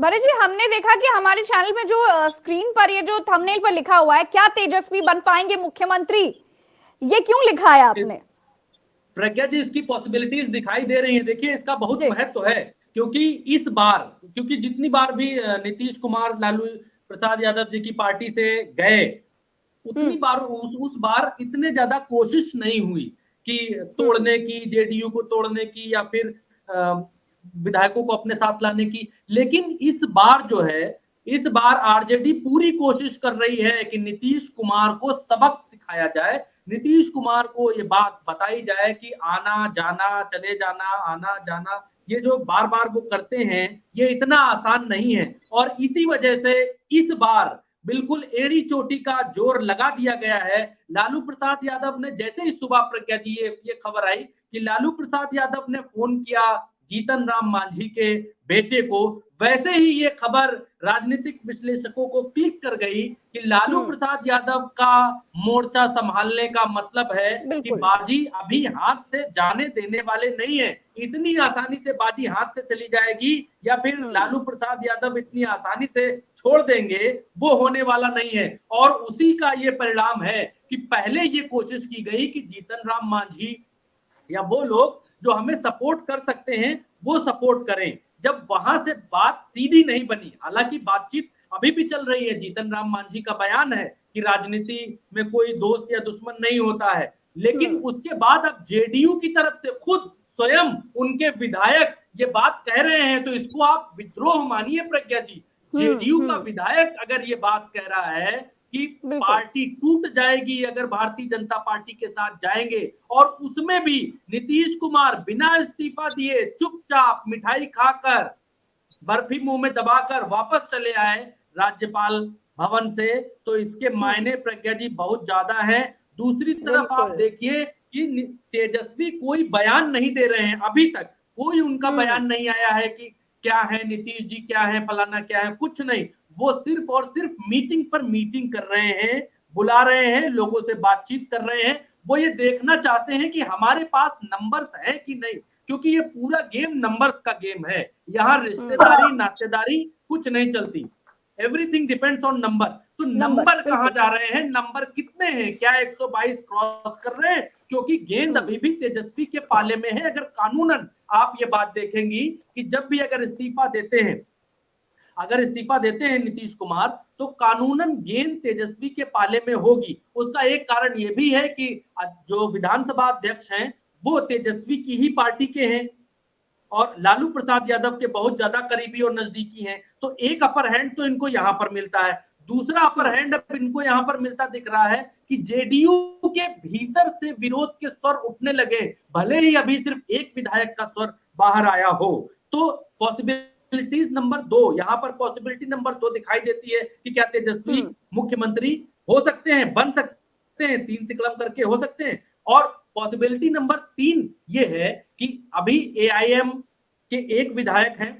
भरत जी, हमने देखा कि हमारे चैनल में जो स्क्रीन पर ये जो थंबनेल पर लिखा हुआ है, क्या तेजस्वी बन पाएंगे मुख्यमंत्री, ये क्यों लिखा है आपने? प्रज्ञा जी, इसकी पॉसिबिलिटीज दिखाई दे रही हैं। देखिए, इसका बहुत जी। महत्व है, क्योंकि इस बार, क्योंकि जितनी बार भी नीतीश कुमार लालू प्रसाद यादव जी की पार्टी से गए, उतनी बार उस बार इतने ज्यादा कोशिश नहीं हुई कि तोड़ने की, जेडीयू को तोड़ने की या फिर विधायकों को अपने साथ लाने की। लेकिन इस बार जो है, इस बार आरजेडी पूरी कोशिश कर रही है कि नीतीश कुमार को सबक सिखाया जाए, नीतीश कुमार को ये बात बताई जाए कि आना जाना, चले जाना, आना जाना, ये जो बार बार वो करते हैं, ये इतना आसान नहीं है। और इसी वजह से इस बार बिल्कुल एड़ी चोटी का जोर लगा दिया गया है। लालू प्रसाद यादव ने जैसे ही सुबह, प्रज्ञा जी, ये खबर आई कि लालू प्रसाद यादव ने फोन किया जीतन राम मांझी के बेटे को, वैसे ही ये खबर राजनीतिक विश्लेषकों को क्लिक कर गई कि लालू प्रसाद यादव का मोर्चा संभालने का मतलब है कि बाजी अभी हाथ से जाने देने वाले नहीं है। इतनी आसानी से बाजी हाथ से चली जाएगी या फिर लालू प्रसाद यादव इतनी आसानी से छोड़ देंगे, वो होने वाला नहीं है। और उसी का ये परिणाम है कि पहले ये कोशिश की गई कि जीतन राम मांझी या वो लोग जो हमें सपोर्ट कर सकते हैं वो सपोर्ट करें। जब वहां से बात सीधी नहीं बनी, हालांकि बातचीत अभी भी चल रही है, जीतन राम मांझी का बयान है कि राजनीति में कोई दोस्त या दुश्मन नहीं होता है, लेकिन उसके बाद अब जेडीयू की तरफ से खुद स्वयं उनके विधायक ये बात कह रहे हैं, तो इसको आप विद्रोह मानिए प्रज्ञा जी। जेडीयू का विधायक अगर ये बात कह रहा है कि पार्टी टूट जाएगी अगर भारतीय जनता पार्टी के साथ जाएंगे, और उसमें भी नीतीश कुमार बिना इस्तीफा दिए चुपचाप मिठाई खाकर, बर्फी मुंह में दबाकर वापस चले आए राज्यपाल भवन से, तो इसके मायने प्रज्ञा जी बहुत ज्यादा है। दूसरी तरफ आप देखिए कि तेजस्वी कोई बयान नहीं दे रहे हैं, अभी तक कोई उनका बयान नहीं आया है कि क्या है नीतीश जी, क्या है फलाना, क्या है, कुछ नहीं। वो सिर्फ और सिर्फ मीटिंग पर मीटिंग कर रहे हैं, बुला रहे हैं, लोगों से बातचीत कर रहे हैं। वो ये देखना चाहते हैं कि हमारे पास नंबर्स है कि नहीं, क्योंकि ये पूरा गेम नंबर्स का गेम है। यहाँ रिश्तेदारी नातेदारी कुछ नहीं चलती, एवरीथिंग डिपेंड्स ऑन नंबर। तो नंबर कहाँ जा रहे हैं, नंबर कितने हैं, क्या 122 क्रॉस कर रहे हैं, क्योंकि गेंद अभी भी तेजस्वी के पाले में है। अगर कानूनन आप ये बात देखेंगी कि जब भी अगर इस्तीफा देते हैं, अगर इस्तीफा देते हैं नीतीश कुमार, तो कानूनन गेंद तेजस्वी के पाले में होगी। उसका एक कारण यह भी है कि जो विधानसभा अध्यक्ष हैं वो तेजस्वी की ही पार्टी के हैं और लालू प्रसाद यादव के बहुत ज्यादा करीबी और नजदीकी हैं। तो एक अपर हैंड तो इनको यहां पर मिलता है, दूसरा अपर हैंड अब इनको यहां पर मिलता दिख रहा है कि जेडीयू के भीतर से विरोध के स्वर उठने लगे, भले ही अभी सिर्फ एक विधायक का स्वर बाहर आया हो। तो पॉसिबिलिटीज नंबर 2, यहां पर पॉसिबिलिटी नंबर 2 दिखाई देती है कि क्या तेजस्वी मुख्यमंत्री हो सकते हैं, बन सकते हैं, 3 तिकलम करके हो सकते हैं। और पॉसिबिलिटी नंबर 3 ये है कि अभी एआईएम के एक विधायक हैं,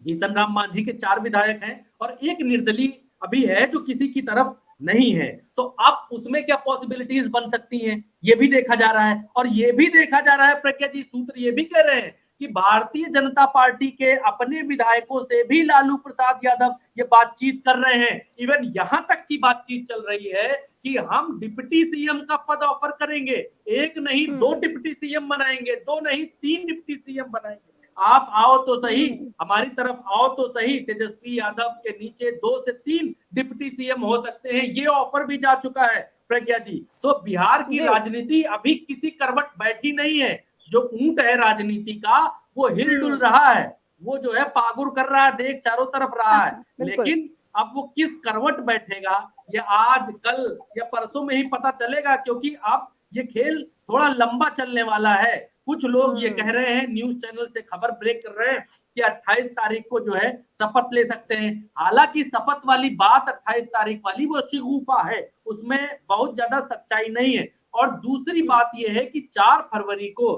जीतन राम मांझी के 4 विधायक हैं और एक निर्दलीय अभी है जो किसी की तरफ नहीं है। तो अब उसमें क्या पॉसिबिलिटीज बन सकती हैं, ये भी देखा जा रहा है। और ये भी देखा जा रहा है प्रज्ञा जी, सूत्र ये भी कह रहे हैं कि भारतीय जनता पार्टी के अपने विधायकों से भी लालू प्रसाद यादव ये बातचीत कर रहे हैं। इवन यहां तक की बातचीत चल रही है कि हम डिप्टी सीएम का पद ऑफर करेंगे, एक नहीं 2 डिप्टी सीएम बनाएंगे, 2 नहीं 3 डिप्टी सीएम बनाएंगे। आप आओ तो सही, हमारी तरफ आओ तो सही, तेजस्वी यादव के नीचे 2 से 3 डिप्टी सीएम हो सकते हैं, ये ऑफर भी जा चुका है प्रज्ञा जी। तो बिहार की राजनीति अभी किसी करवट बैठी नहीं है। जो ऊंट है राजनीति का वो हिलडुल रहा है, वो जो है पागुर कर रहा है, देख चारों तरफ रहा है, लेकिन अब वो किस करवट बैठेगा ये आज कल या परसों में ही पता चलेगा, क्योंकि अब ये खेल थोड़ा लंबा चलने वाला है। कुछ लोग ये कह रहे हैं, न्यूज चैनल से खबर ब्रेक कर रहे हैं कि 28 तारीख को जो है शपथ ले सकते हैं। हालांकि शपथ वाली बात 28 तारीख वाली वो शिगुफा है, उसमें बहुत ज्यादा सच्चाई नहीं है। और दूसरी बात यह है कि 4 फरवरी को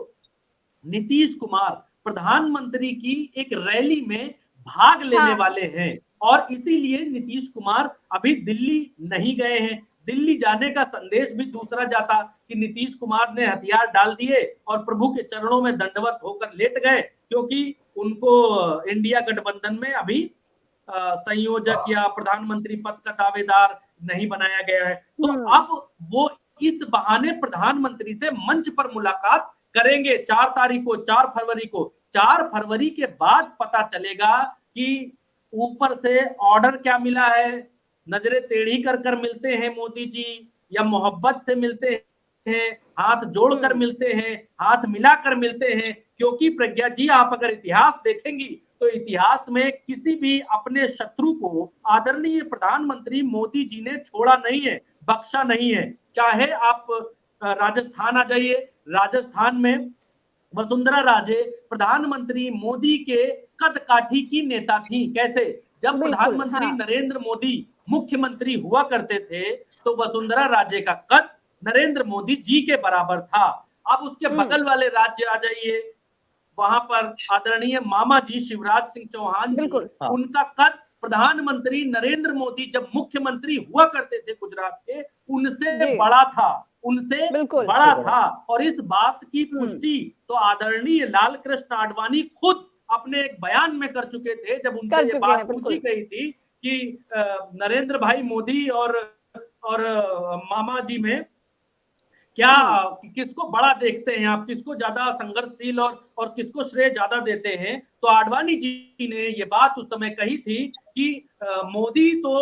नीतीश कुमार प्रधानमंत्री की एक रैली में भाग लेने वाले हैं और इसीलिए नीतीश कुमार अभी दिल्ली नहीं गए हैं। दिल्ली जाने का संदेश भी दूसरा जाता कि नीतीश कुमार ने हथियार डाल दिए और प्रभु के चरणों में दंडवत होकर लेट गए, क्योंकि उनको इंडिया गठबंधन में अभी संयोजक या प्रधानमंत्री पद का दावेदार नहीं बनाया गया है। तो अब वो इस बहाने प्रधानमंत्री से मंच पर मुलाकात करेंगे 4 तारीख को, 4 फरवरी को। 4 फरवरी के बाद पता चलेगा कि ऊपर से ऑर्डर क्या मिला है, नजरें टेढ़ी कर कर मिलते हैं मोदी जी या मोहब्बत से मिलते हैं, हाथ जोड़कर मिलते हैं, हाथ मिलाकर मिलते हैं। क्योंकि प्रज्ञा जी, आप अगर इतिहास देखेंगी तो इतिहास में किसी भी अपने शत्रु को आदरणीय प्रधानमंत्री मोदी जी ने छोड़ा नहीं है, बख्शा नहीं है। चाहे आप राजस्थान आ जाइए, राजस्थान में वसुंधरा राजे प्रधानमंत्री मोदी के कद काठी की नेता थी। कैसे? जब प्रधानमंत्री नरेंद्र मोदी मुख्यमंत्री हुआ करते थे तो वसुंधरा राजे का कद नरेंद्र मोदी जी के बराबर था। अब उसके बगल वाले राज्य आ जाइए, वहां पर आदरणीय मामा जी शिवराज सिंह चौहान जी, उनका कद प्रधानमंत्री नरेंद्र मोदी जब मुख्यमंत्री हुआ करते थे गुजरात के, उनसे बड़ा था, उनसे बड़ा था। और इस बात की पुष्टि तो आदरणीय लाल कृष्ण आडवाणी खुद अपने एक बयान में कर चुके थे, जब उनसे ये बात पूछी गई थी कि नरेंद्र भाई मोदी और मामा जी में क्या किसको बड़ा देखते हैं आप, किसको ज्यादा संघर्षशील और किसको श्रेय ज्यादा देते हैं। तो आडवाणी जी ने ये बात उस समय कही थी कि मोदी तो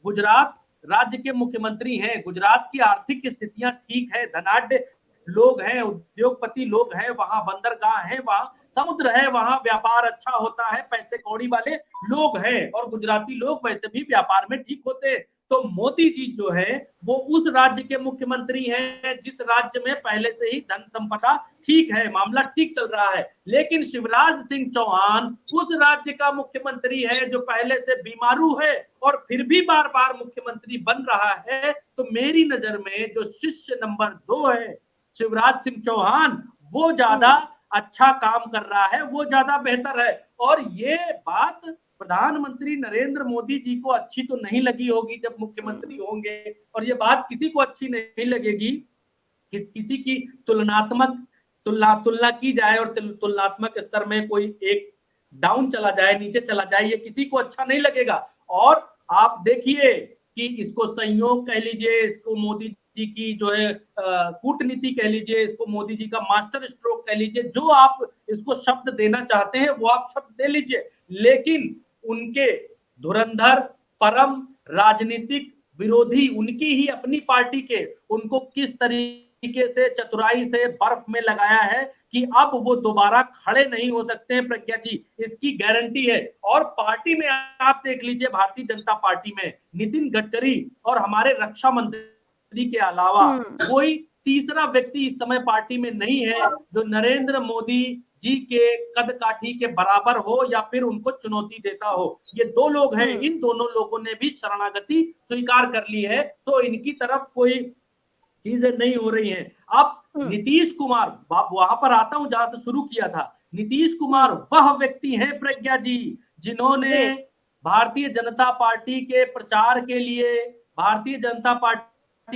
गुजरात राज्य के मुख्यमंत्री हैं, गुजरात की आर्थिक स्थितियां ठीक है, धनाढ्य लोग हैं, उद्योगपति लोग हैं, वहां बंदरगाह है, वहां समुद्र है, वहां व्यापार अच्छा होता है, पैसे कौड़ी वाले लोग हैं और गुजराती लोग वैसे भी व्यापार में ठीक होते हैं। तो मोदी जी जो है वो उस राज्य के मुख्यमंत्री हैं जिस राज्य में पहले से ही धन संपदा ठीक है, मामला ठीक चल रहा है। लेकिन शिवराज सिंह चौहान उस राज्य का मुख्यमंत्री है जो पहले से बीमारू है और फिर भी बार बार मुख्यमंत्री बन रहा है। तो मेरी नजर में जो शिष्य नंबर 2 है शिवराज सिंह चौहान, वो ज्यादा अच्छा काम कर रहा है, वो ज्यादा बेहतर है। और ये बात प्रधानमंत्री नरेंद्र मोदी जी को अच्छी तो नहीं लगी होगी जब मुख्यमंत्री होंगे, और ये बात किसी को अच्छी नहीं लगेगी कि किसी की तुलना की जाए और तुलनात्मक स्तर में कोई एक डाउन चला जाए, नीचे चला जाए, ये किसी को अच्छा नहीं लगेगा। और आप देखिए कि इसको संयोग कह लीजिए, इसको मोदी जी की जो है कूटनीति कह लीजिए, इसको मोदी जी का मास्टर स्ट्रोक कह लीजिए, जो आप इसको शब्द देना चाहते हैं वो आप शब्द दे लीजिए। लेकिन उनके धुरंधर परम राजनीतिक विरोधी, उनकी ही अपनी पार्टी के, उनको किस तरीके से चतुराई से बर्फ में लगाया है कि अब वो दोबारा खड़े नहीं हो सकते हैं। प्रज्ञा जी, इसकी गारंटी है। और पार्टी में आप देख लीजिए, भारतीय जनता पार्टी में नितिन गडकरी और हमारे रक्षा मंत्री के अलावा कोई तीसरा व्यक्ति इस समय पार्टी में नहीं है जो नरेंद्र मोदी जी के कद काठी के बराबर हो या फिर उनको चुनौती देता हो। ये 2 लोग हैं, इन दोनों लोगों ने भी शरणागति स्वीकार कर ली है। सो इनकी तरफ कोई चीजें नहीं हो रही हैं। अब नीतीश कुमार, वहां पर आता हूं जहां से शुरू किया था। नीतीश कुमार वह व्यक्ति हैं प्रज्ञा जी जिन्होंने भारतीय जनता पार्टी के प्रचार के लिए, भारतीय जनता पार्टी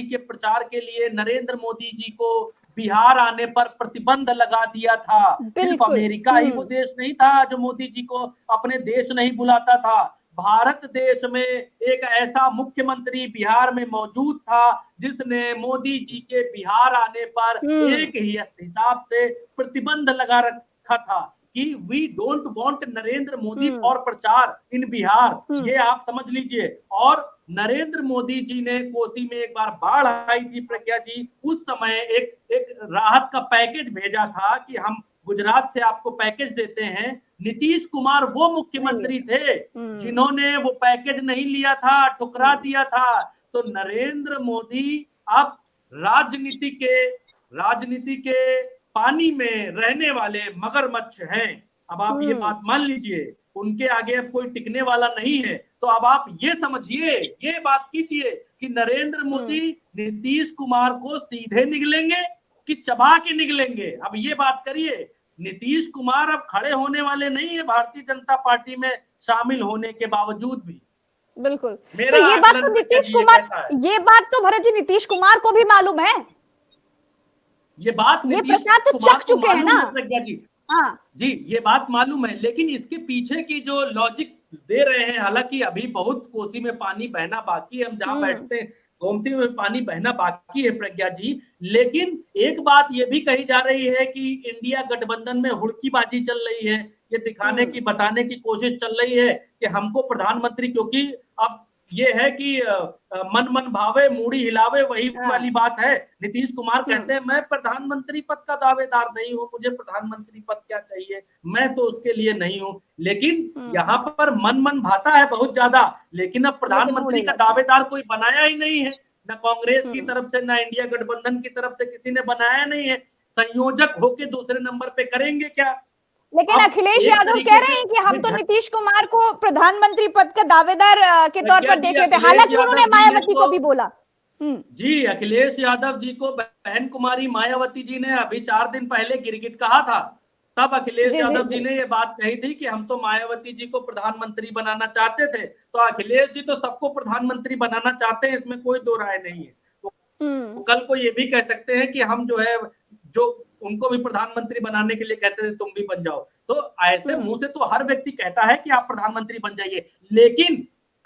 के प्रचार के लिए नरेंद्र मोदी जी को बिहार आने पर प्रतिबंध लगा दिया था। सिर्फ अमेरिका ही वो देश नहीं था जो मोदी जी को अपने देश नहीं बुलाता था। भारत देश में एक ऐसा मुख्यमंत्री बिहार में मौजूद था जिसने मोदी जी के बिहार आने पर एक ही हिसाब से प्रतिबंध लगा रखा था कि we don't want Narendra Modi for प्रचार इन बिहार। ये आप समझ लीजिए। और नरेंद्र मोदी जी ने कोसी में एक बार बाढ़ आई थी प्रज्ञा जी, उस समय एक राहत का पैकेज भेजा था कि हम गुजरात से आपको पैकेज देते हैं। नीतीश कुमार वो मुख्यमंत्री थे जिन्होंने वो पैकेज नहीं लिया था, ठुकरा दिया था। तो नरेंद्र मोदी अब राजनीति के पानी में रहने वाले मगरमच्छ हैं। अब आप ये बात मान लीजिए, उनके आगे अब कोई टिकने वाला नहीं है। तो अब आप ये समझिए, ये बात कीजिए कि नरेंद्र मोदी नीतीश कुमार को सीधे निगलेंगे कि चबा के निगलेंगे। अब ये बात करिए। नीतीश कुमार अब खड़े होने वाले नहीं है भारतीय जनता पार्टी में शामिल होने के बावजूद भी। बिल्कुल। तो मेरा ये बात आकलन तो प्रज्ञा नीतीश जी ये कुमार, कहता है। ये बात तो भरत जी नीतीश कुमार को भी मालूम है। ये बात ये नीतीश प्रसाद तो कुमार चख को चुके हैं ना। मालूम है प्रज्ञा जी। हाँ। जी, ये बात मालूम है, लेकिन इसके पीछे की जो लॉजिक दे रहे हैं, हालांकि अभी बहुत कोसी में पानी बहना बाकी है, हम जहां हम्म। बैठते हैं गोमती में पानी बहना बाकी है प्रज्ञा जी। लेकिन एक बात ये भी कही जा रही है कि इंडिया गठबंधन में हुड़कीबाजी चल रही है, ये दिखाने की बताने की कोशिश चल रही है कि हमको प्रधानमंत्री, क्योंकि अब ये है कि मन मन भावे मूड़ी हिलावे, वही हाँ। वाली बात है। नीतीश कुमार हम्म। कहते हैं मैं प्रधानमंत्री पद का दावेदार नहीं हूं, मुझे प्रधानमंत्री पद क्या चाहिए, मैं तो उसके लिए नहीं हूं। लेकिन यहाँ पर मन मन भाता है बहुत ज्यादा, लेकिन अब लेकिन प्रधानमंत्री मुड़ी का लगती है। दावेदार कोई बनाया ही नहीं है, ना कांग्रेस की हम्म। तरफ से, ना इंडिया गठबंधन की तरफ से किसी ने बनाया नहीं है। संयोजक होके दूसरे नंबर पे करेंगे क्या? लेकिन अब अखिलेश एक यादव कह तरीके रहे से हैं कि हम ये तो नीतीश कुमार को प्रधानमंत्री पद का दावेदार के तौर प्रज्ञा पर जी, देख रहे थे, अखिलेश हालांकि उन्होंने यादव जी ने मायावती को तो भी बोला। हम्म। जी, अखिलेश यादव जी को बहन कुमारी मायावती जी ने अभी 4 दिन पहले गिरगिट कहा था। तब अखिलेश जी जी यादव जी जी। ने ये बात कही थी कि हम तो मायावती जी को प्रधानमंत्री बनाना चाहते थे। तो अखिलेश जी तो सबको प्रधानमंत्री बनाना चाहते हैं, इसमें कोई दो राय नहीं है। वो हम्म। कल को ये भी कह सकते हैं कि हम जो है, जो उनको भी प्रधानमंत्री बनाने के लिए कहते थे तुम भी बन जाओ। तो ऐसे मुंह से तो हर व्यक्ति कहता है कि आप प्रधानमंत्री बन जाइए, लेकिन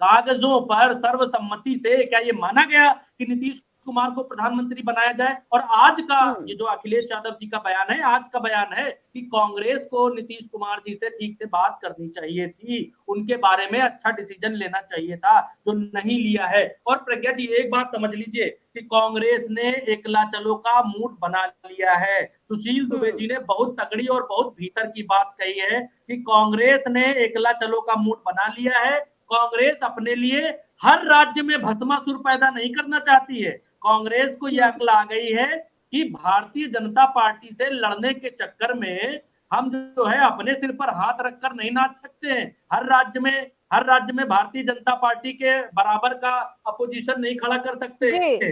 कागजों पर सर्वसम्मति से क्या ये माना गया कि नीतीश कुमार को प्रधानमंत्री बनाया जाए? और आज का ये जो अखिलेश यादव जी का बयान है, आज का बयान है कि कांग्रेस को नीतीश कुमार जी से ठीक से बात करनी चाहिए थी, उनके बारे में अच्छा डिसीजन लेना चाहिए था, जो नहीं लिया है। और प्रज्ञा जी एक बात समझ लीजिए कि कांग्रेस ने एकला चलो का मूड बना लिया है। सुशील दुबे जी ने बहुत तगड़ी और बहुत भीतर की बात कही है कि कांग्रेस ने एकला चलो का मूड बना लिया है। कांग्रेस अपने लिए हर राज्य में भस्मासुर पैदा नहीं करना चाहती है। कांग्रेस को यह अक्ल आ गई है कि भारतीय जनता पार्टी से लड़ने के चक्कर में हम जो है अपने सिर पर हाथ रखकर नहीं नाच सकते हैं। हर राज्य में भारतीय जनता पार्टी के बराबर का अपोजिशन नहीं खड़ा कर सकते। जी।